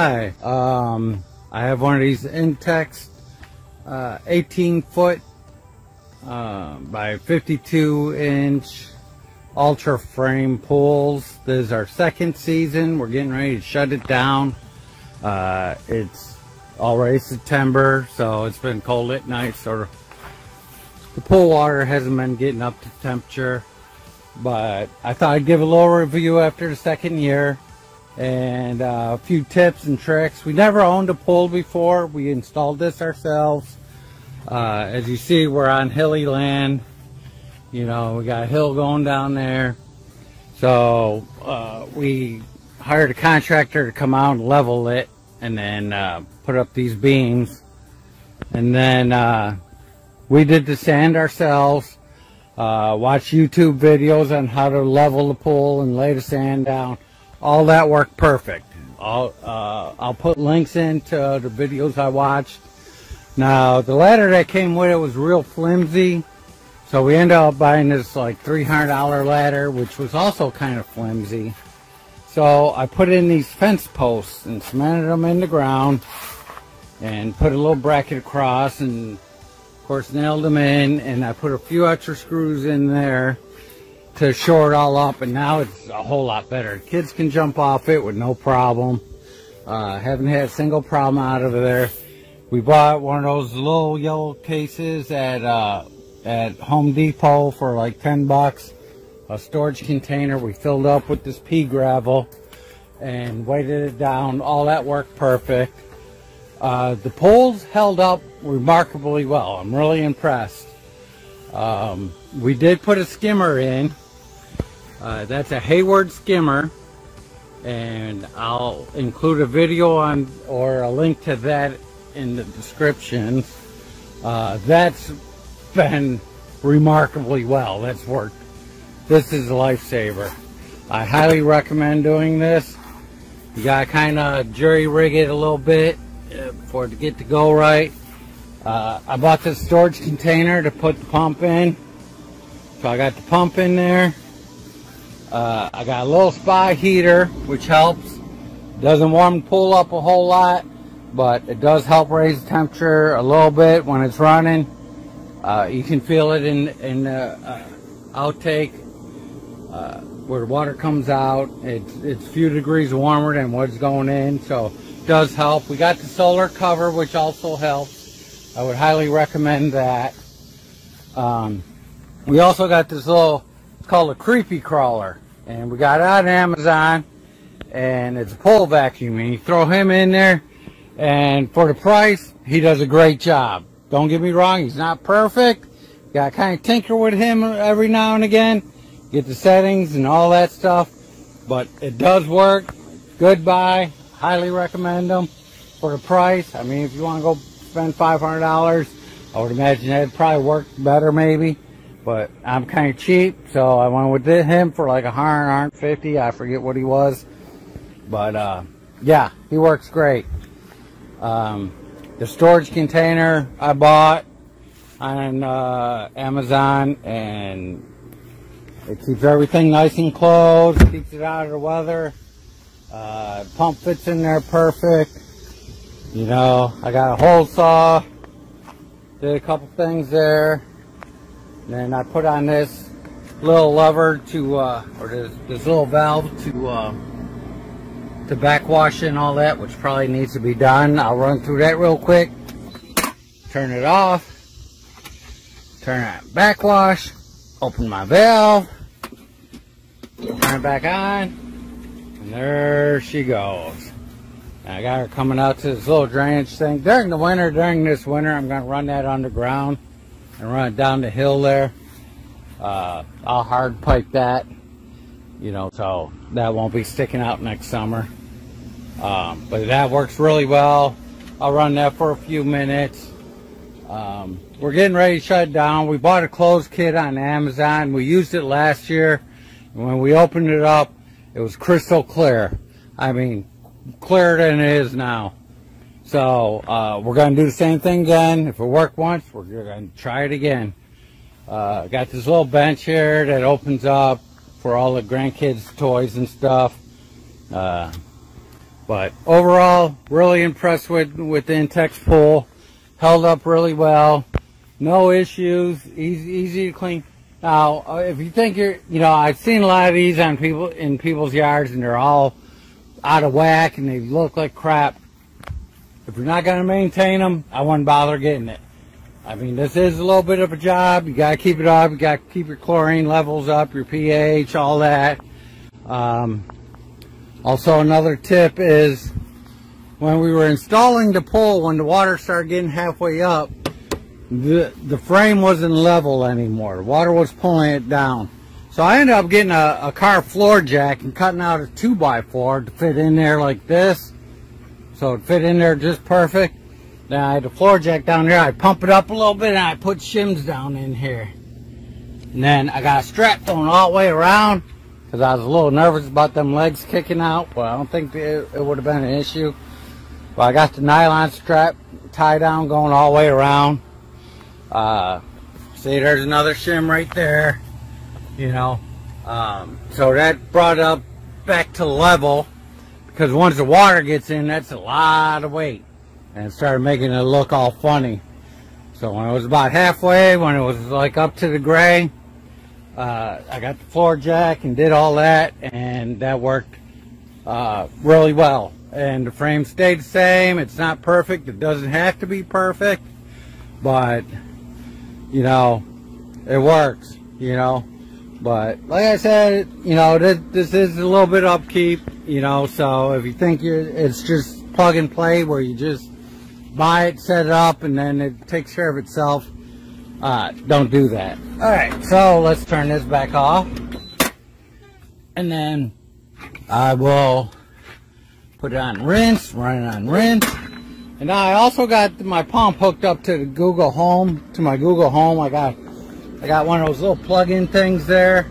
Hi, I have one of these Intex 18-foot by 52-inch ultra frame pools. This is our second season. We're getting ready to shut it down. It's already September, so it's been cold at night, so the pool water hasn't been getting up to temperature. But I thought I'd give a little review after the second year and a few tips and tricks. We never owned a pool before. We installed this ourselves. As you see, we're on hilly land. You know, we got a hill going down there. So we hired a contractor to come out and level it and then put up these beams. And then we did the sand ourselves. Watch YouTube videos on how to level the pool and lay the sand down. All that worked perfect. I'll put links into the videos I watched. Now, the ladder that came with it was real flimsy, so we ended up buying this like $300 ladder, which was also kind of flimsy. So I put in these fence posts and cemented them in the ground and put a little bracket across and of course nailed them in, and I put a few extra screws in there to shore it all up, and now it's a whole lot better. Kids can jump off it with no problem. Haven't had a single problem out of there. We bought one of those little yellow cases at Home Depot for like 10 bucks. A storage container we filled up with this pea gravel and weighted it down. All that worked perfect. The poles held up remarkably well. I'm really impressed. We did put a skimmer in. That's a Hayward skimmer, and I'll include a video on or a link to that in the description. That's been remarkably well. That's worked. This is a lifesaver. I highly recommend doing this. You gotta kind of jury rig it a little bit for it to get to go right. I bought this storage container to put the pump in, so I got the pump in there. I got a little spy heater, which helps. Doesn't warm the pool up a whole lot, but it does help raise the temperature a little bit when it's running. You can feel it in the outtake where the water comes out. It's a few degrees warmer than what's going in, so it does help. We got the solar cover, which also helps. I would highly recommend that. We also got this little, it's called a creepy crawler, and we got it on Amazon, and it's a pole vacuum, and you throw him in there, and for the price, he does a great job. Don't get me wrong, he's not perfect. You got to kind of tinker with him every now and again, get the settings and all that stuff, but it does work. Good buy. Highly recommend them for the price. I mean, if you want to go spend $500, I would imagine that'd probably work better maybe, but I'm kind of cheap, so I went with him for like $100, $150. I forget what he was, but yeah, he works great. The storage container I bought on Amazon, and it keeps everything nice and closed, keeps it out of the weather. Pump fits in there perfect. You know, I got a hole saw, did a couple things there. And then I put on this little lever to, or this little valve to backwash and all that, which probably needs to be done. I'll run through that real quick. Turn it off. Turn that backwash. Open my valve. Turn it back on. And there she goes. And I got her coming out to this little drainage thing. During this winter, I'm going to run that underground and run it down the hill there. I'll hard pipe that, you know, so that won't be sticking out next summer. But that works really well. I'll run that for a few minutes. We're getting ready to shut it down. We bought a closed kit on Amazon. We used it last year. And when we opened it up, it was crystal clear. I mean, clearer than it is now. So we're going to do the same thing again. If it worked once, we're going to try it again. Got this little bench here that opens up for all the grandkids' toys and stuff. But overall, really impressed with the Intex pool. Held up really well. No issues. Easy to clean. Now, if you think I've seen a lot of these on in people's yards, and they're all out of whack and they look like crap. If you're not going to maintain them, I wouldn't bother getting it. I mean, this is a little bit of a job. You got to keep it up. You got to keep your chlorine levels up, your pH, all that. Also, another tip is when we were installing the pool, when the water started getting halfway up, the frame wasn't level anymore. The water was pulling it down. So I ended up getting a car floor jack and cutting out a 2x4 to fit in there like this. So it fit in there just perfect. Then I had the floor jack down there. I pump it up a little bit and I put shims down in here. And then I got a strap going all the way around because I was a little nervous about them legs kicking out. But I don't think it would have been an issue. But I got the nylon strap tie down going all the way around. See, there's another shim right there, so that brought it up back to level, because once the water gets in, that's a lot of weight, and it started making it look all funny. So when it was about halfway, when it was like up to the gray, I got the floor jack and did all that, and that worked really well. And the frame stayed the same. It's not perfect. It doesn't have to be perfect, but it works, but like I said, this is a little bit upkeep, so if you think it's just plug and play where you just buy it, set it up, and then it takes care of itself, don't do that. Alright, so let's turn this back off, and then I will put it on rinse, run it on rinse. And now I also got my pump hooked up to the Google Home, my Google Home. I got one of those little plug-in things there.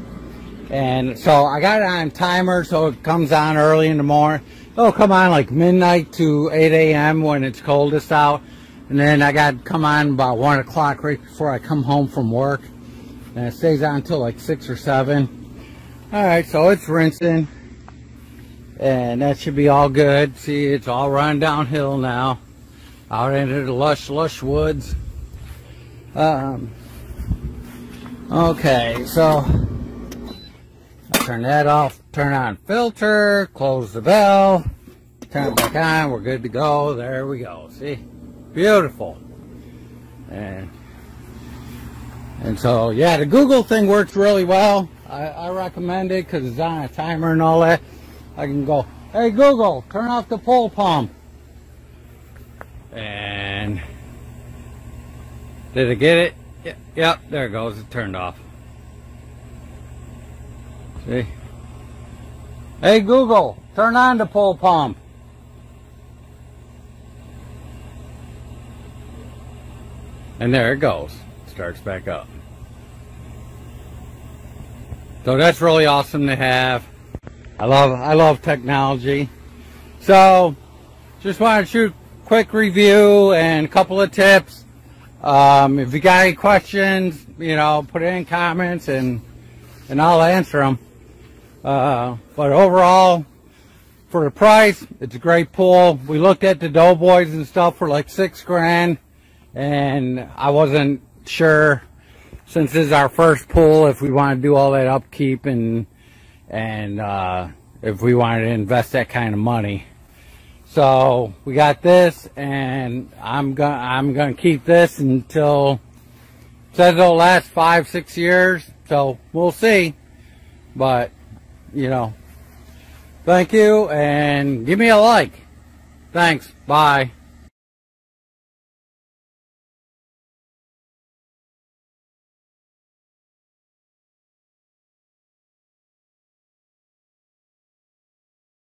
And so I got it on timer, so it comes on early in the morning. It'll come on like midnight to 8 a.m. when it's coldest out. And then I got it come on about 1 o'clock right before I come home from work. And it stays on until like 6 or 7. Alright, so it's rinsing. And that should be all good. See, it's all running downhill now. Out into the lush woods. Okay, so I turn that off, turn on filter, close the bell, turn it back on, we're good to go. There we go. See? Beautiful. And so, yeah, the Google thing works really well. I recommend it because it's on a timer and all that. I can go, hey Google, turn off the pool pump. And did it get it? Yep, there it goes. It turned off. See? Hey Google, turn on the pool pump. And there it goes. Starts back up. So that's really awesome to have. I love technology. So just wanted to shoot a quick review and a couple of tips. If you got any questions, put it in comments and I'll answer them. But overall, for the price, it's a great pool. We looked at the Doughboys and stuff for like $6 grand, and I wasn't sure, since this is our first pool, if we want to do all that upkeep and if we wanted to invest that kind of money. So we got this, and I'm gonna keep this until, it says it'll last 5-6 years, so we'll see. But thank you, and give me a like. Thanks. Bye.